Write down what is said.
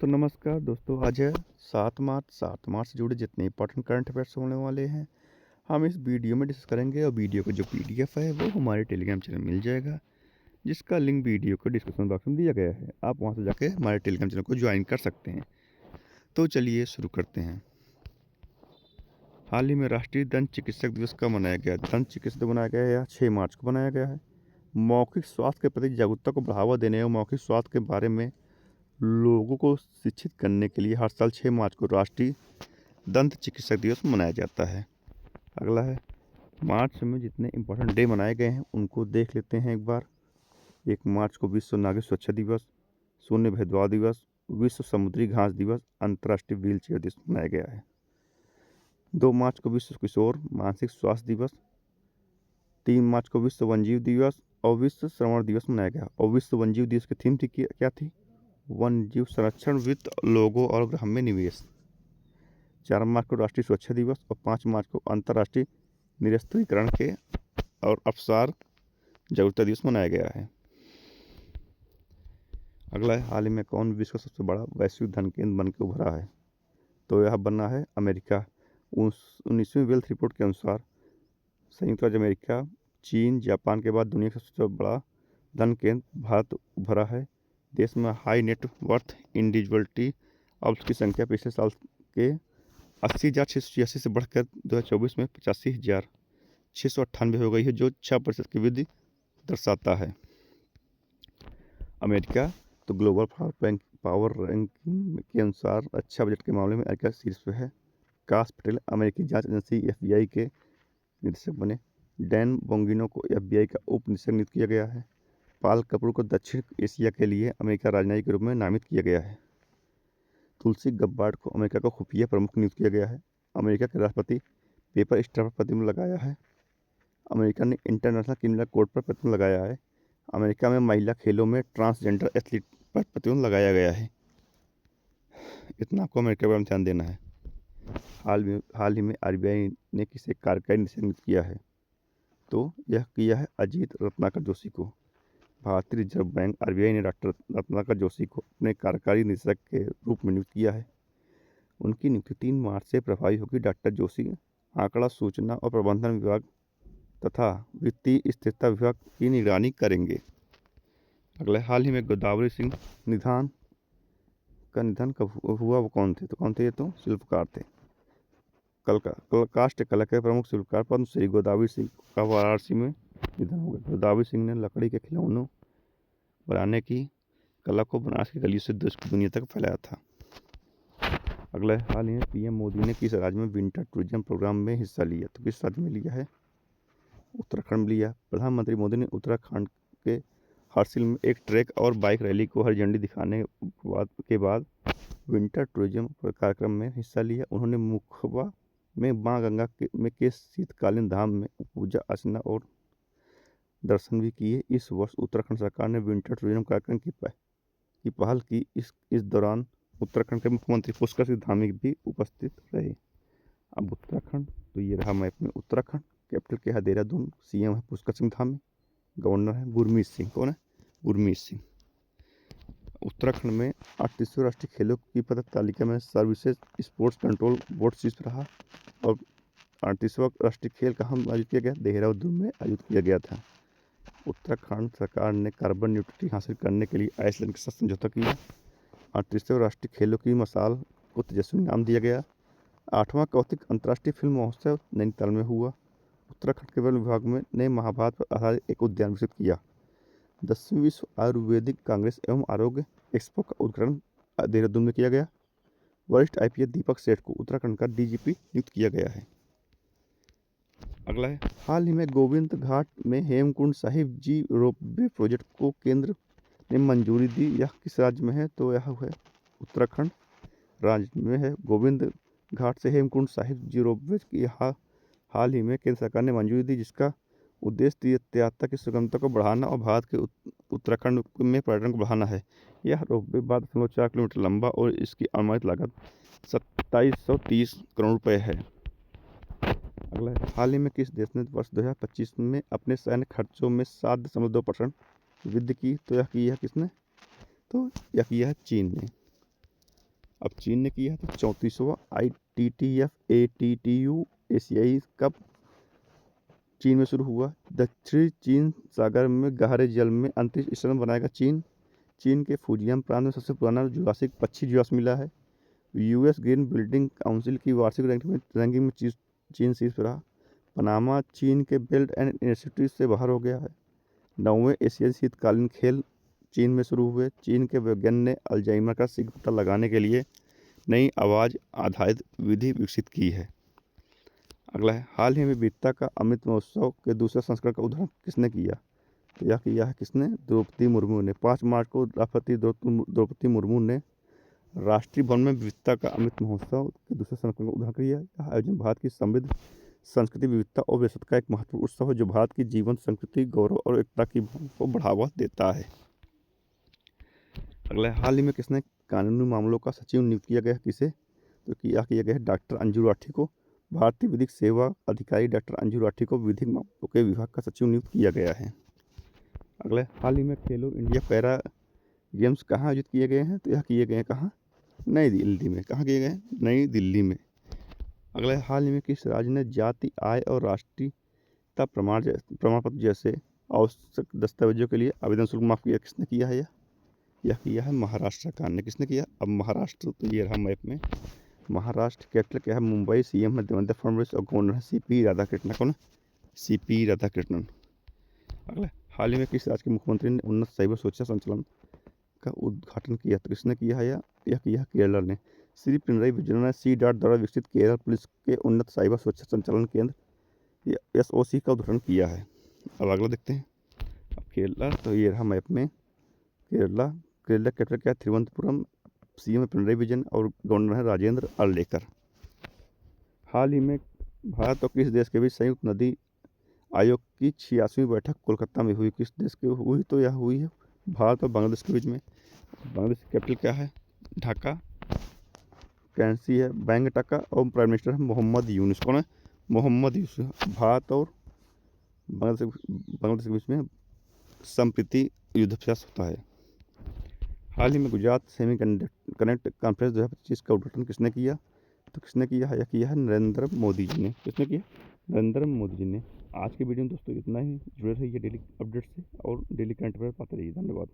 तो नमस्कार दोस्तों, आज है 7 मार्च से जुड़े जितने इंपॉर्टेंट करंट अफेयर्स होने वाले हैं हम इस वीडियो में डिस्कस करेंगे। और वीडियो का जो पीडीएफ है वो हमारे टेलीग्राम चैनल में मिल जाएगा, जिसका लिंक वीडियो को डिस्क्रिप्शन बॉक्स में दिया गया है। आप वहां से जाके हमारे टेलीग्राम चैनल को ज्वाइन कर सकते हैं। तो चलिए शुरू करते हैं। हाल ही में राष्ट्रीय दंत चिकित्सक दिवस कब मनाया गया? दंत चिकित्सक दिवस मनाया गया है 6 मार्च को मनाया गया है। मौखिक स्वास्थ्य के प्रति जागरूकता को बढ़ावा देने और मौखिक स्वास्थ्य के बारे में लोगों को शिक्षित करने के लिए हर साल 6 मार्च को राष्ट्रीय दंत चिकित्सक दिवस मनाया जाता है। अगला है, मार्च में जितने इम्पोर्टेंट डे मनाए गए हैं उनको देख लेते हैं एक बार। 1 मार्च को विश्व नागरिक सुरक्षा दिवस, शून्य भेदभाव दिवस, विश्व समुद्री घास दिवस, अंतर्राष्ट्रीय व्हील चेयर दिवस मनाया गया है। 2 मार्च को विश्व किशोर मानसिक स्वास्थ्य दिवस, 3 मार्च को विश्व वन्यजीव दिवस और विश्व श्रवण दिवस मनाया गया। और विश्व वन्यजीव दिवस की थीम थी क्या थी? वन्यजीव संरक्षण, वित्त, लोगों और ग्राम में निवेश। 4 मार्च को राष्ट्रीय सुरक्षा दिवस और 5 मार्च को अंतर्राष्ट्रीय निरस्त्रीकरण के और अवसाद जागरूकता दिवस मनाया गया है। अगला है, हाल ही में कौन विश्व का सबसे बड़ा वैश्विक धन केंद्र बन के उभरा है? तो यह बना है अमेरिका। 19वीं वेल्थ रिपोर्ट के अनुसार संयुक्त राज्य अमेरिका, चीन, जापान के बाद दुनिया का सबसे बड़ा धन केंद्र भारत उभरा है। देश में हाई नेट वर्थ इंडिविजुअलिटी अब की संख्या पिछले साल के 80,686 से बढ़कर 2024 में 85,698 हो गई है, जो 6% की वृद्धि दर्शाता है। अमेरिका तो ग्लोबल पावर रैंकिंग के अनुसार अच्छा बजट के मामले में अमेरिका शीर्ष पे है। काश पटेल अमेरिकी जांच एजेंसी FBI के निदेशक बने। डैन बोंगिनो को FBI का उप निदेशक नियुक्त किया गया है। पाल कपूर को दक्षिण एशिया के लिए अमेरिका राजनयिक के रूप में नामित किया गया है। तुलसी गब्बार्ड को अमेरिका का खुफिया प्रमुख नियुक्त किया गया है। अमेरिका के राष्ट्रपति पेपर स्टार पर प्रतिबंध लगाया है। अमेरिका ने इंटरनेशनल क्रिमिनल कोर्ट पर प्रतिबंध लगाया है। अमेरिका में महिला खेलों में ट्रांसजेंडर एथलीट पर प्रतिबंध लगाया गया है। इतना आपको अमेरिका पर ध्यान देना है। हाल ही में RBI ने किसे कार्यकारी निदेशक नियुक्त किया है? तो यह किया है अजीत रत्नाकर जोशी को। भारतीय रिजर्व बैंक RBI ने डॉक्टर रत्नाकर जोशी को अपने कार्यकारी निदेशक के रूप में नियुक्त किया है। उनकी नियुक्ति 3 मार्च से प्रभावी होगी। डॉक्टर जोशी आंकड़ा, सूचना और प्रबंधन विभाग तथा वित्तीय स्थिरता विभाग की निगरानी करेंगे। अगला, हाल ही में गोदावरी सिंह का निधन कब हुआ? वो कौन थे? ये तो शिल्पकार थे। काष्ठ कला के प्रमुख शिल्पकार पद्मश्री गोदावरी सिंह का वाराणसी में निधन हो गया। गोदावरी सिंह ने लकड़ी के खिलौनों बनाने की कला को बनारस की गलियों से देश की दुनिया तक फैलाया था। अगला, हाल ही में PM मोदी ने किस राज्य में विंटर टूरिज्म प्रोग्राम में हिस्सा लिया? तो किस राज्य में लिया है? उत्तराखंड में लिया। प्रधानमंत्री मोदी ने उत्तराखंड के हर्षिल में एक ट्रैक और बाइक रैली को हरी झंडी दिखाने के बाद विंटर टूरिज्म कार्यक्रम में हिस्सा लिया। उन्होंने मुखबा में मां गंगा के शीतकालीन धाम में पूजा अर्चना और दर्शन भी किए। इस वर्ष उत्तराखंड सरकार ने विंटर टूरिज्म कार्यक्रम की पहल की। इस दौरान उत्तराखंड के मुख्यमंत्री पुष्कर सिंह धामी भी उपस्थित रहे। अब उत्तराखंड, तो ये रहा मैप में उत्तराखंड। कैपिटल क्या है? देहरादून। CM है पुष्कर सिंह धामी। गवर्नर है गुरमीत सिंह। कौन है? गुरमीत सिंह। उत्तराखंड में 38वें राष्ट्रीय खेलों की पदक तालिका में सर्विसेज स्पोर्ट्स कंट्रोल बोर्ड शीर्ष रहा। और 38वां राष्ट्रीय खेल कहाँ आयोजित किया गया? देहरादून में आयोजित किया गया था। उत्तराखंड सरकार ने कार्बन न्यूट्रलिटी हासिल करने के लिए आइसलैंड के साथ समझौता किया। 38वें राष्ट्रीय खेलों की मिसाल को तेजस्वी नाम दिया गया। 8वां कौतिक अंतर्राष्ट्रीय फिल्म महोत्सव नैनीताल में हुआ। उत्तराखंड के वन विभाग में ने महाभारत पर आधारित एक उद्यान विकसित किया। 10वीं विश्व आयुर्वेदिक कांग्रेस एवं आरोग्य एक्सपो का उद्घाटन देहरादून में किया गया। वरिष्ठ IPS दीपक सेठ को उत्तराखंड का DGP नियुक्त किया गया है। अगला है, हाल ही में गोविंद घाट में हेमकुंड साहिब जी रोपवे प्रोजेक्ट को केंद्र ने मंजूरी दी। यह किस राज्य में है? तो यह है उत्तराखंड राज्य में है। गोविंद घाट से हेमकुंड साहिब जी रोपवे की हाल ही में केंद्र सरकार ने मंजूरी दी, जिसका उद्देश्य तीर्थ यात्रा की सुगमता को बढ़ाना और भारत के उत्तराखंड में पर्यटन को बढ़ाना है। यह रोपवे 12.4 किलोमीटर लंबा और इसकी अनुमानित लागत 2730 करोड़ रुपए है। अगला है, हाल ही में किस देश ने वर्ष 2025 में अपने सैन्य खर्चों में 7.2% वृद्धि की? तो यह की है किसने? तो यह किया है चीन ने। अब चीन ने किया है तो 34वां ITTF ATTU एशियाई कप चीन में शुरू हुआ। दक्षिण चीन सागर में गहरे जल में अंतरिक्ष स्टेशन बनाएगा चीन। चीन के फुजियान प्रांत में सबसे पुराना जुरासिक पक्षी जीवाश्म मिला है। यूएस ग्रीन बिल्डिंग काउंसिल की वार्षिक रैंकिंग में चीन शीर्ष पर रहा। पनामा चीन के बेल्ट एंड इंस्टीट्यूट से बाहर हो गया है। 9वें एशियाई शीतकालीन खेल चीन में शुरू हुए। चीन के वैज्ञानिक ने अल्जाइमर का शीघ्र पता लगाने के लिए नई आवाज़ आधारित विधि विकसित की है। अगला है, हाल ही में बीता का अमृत महोत्सव के दूसरे संस्करण का उद्घाटन किसने किया? तो यह किया है किसने? द्रौपदी मुर्मू ने। 5 मार्च को राष्ट्रपति द्रौपदी मुर्मू ने राष्ट्रीय भवन में विविधता का अमृत महोत्सव के दूसरे संस्करण का उद्घाटन किया। यह आयोजन भारत की समृद्ध संस्कृति, विविधता और विरासत का एक महत्वपूर्ण उत्सव है जो भारत की जीवंत संस्कृति, गौरव और एकता की भावना को बढ़ावा देता है। अगला, हाल ही में किसने कानूनी मामलों का सचिव नियुक्त किया गया? किसे? तो किया गया है डॉक्टर अंजू राठी को। भारतीय विधिक सेवा अधिकारी डॉक्टर अंजू राठी को विधिक मामलों के विभाग का सचिव नियुक्त किया गया है। अगले, हाल ही में खेलो इंडिया पैरा गेम्स कहाँ आयोजित किए गए हैं? तो यह किए गए हैं कहाँ? नई दिल्ली में। कहाँ किए गए हैं? नई दिल्ली में। अगले, हाल ही में किस राज्य ने जाति, आय और राष्ट्रीयता प्रमाण पत्र जैसे आवश्यक दस्तावेजों के लिए आवेदन शुल्क माफ किया? किसने किया है? यह किया है महाराष्ट्र सरकार ने। किसने किया? अब महाराष्ट्र, तो ये रहा मैप में। महाराष्ट्र कैपिटल क्या है? मुंबई। सीएम है देवेंद्र फडणवीस और गवर्नर है CP राधाकृष्णन। कौन? CP राधाकृष्णन। अगला, हाल ही में किस राज्य के मुख्यमंत्री ने उन्नत साइबर सुरक्षा संचालन का उद्घाटन किया? तो किसने किया है? यह किया है केरल ने। श्री पिनराई विजयन ने C-DART द्वारा विकसित केरल पुलिस के उन्नत साइबर सुरक्षा संचालन केंद्र SOC का उद्घाटन किया है। अब अगला देखते हैं। अब केरला, तो ये रहा मैप में केरला कैपिटल क्या है? तिरुवनंतपुरम। CM है पिनराई विजयन और गवर्नर है राजेंद्र अर्लेकर। हाल ही में भारत और किस देश के बीच संयुक्त नदी आयोग की 86वीं बैठक कोलकाता में हुई? किस देश की हुई? तो यह हुई है भारत और बांग्लादेश के बीच में। बांग्लादेश की कैपिटल क्या है? ढाका। करेंसी है बैंक टका और प्राइम मिनिस्टर है मोहम्मद यूनुस। कौन है? मोहम्मद यूनुस। भारत और बांग्लादेश के बीच में संप्रति युद्धाभ्यास होता है। हाल ही में गुजरात सेमी कनेक्ट कॉन्फ्रेंस 2025 का उद्घाटन किसने किया? तो किसने किया है? यह किया है नरेंद्र मोदी जी ने। किसने किया? नरेंद्र मोदी जी ने। आज के वीडियो में दोस्तों इतना ही। जुड़े रहिए डेली अपडेट से और डेली करंट अफेयर पाते रहिए। धन्यवाद।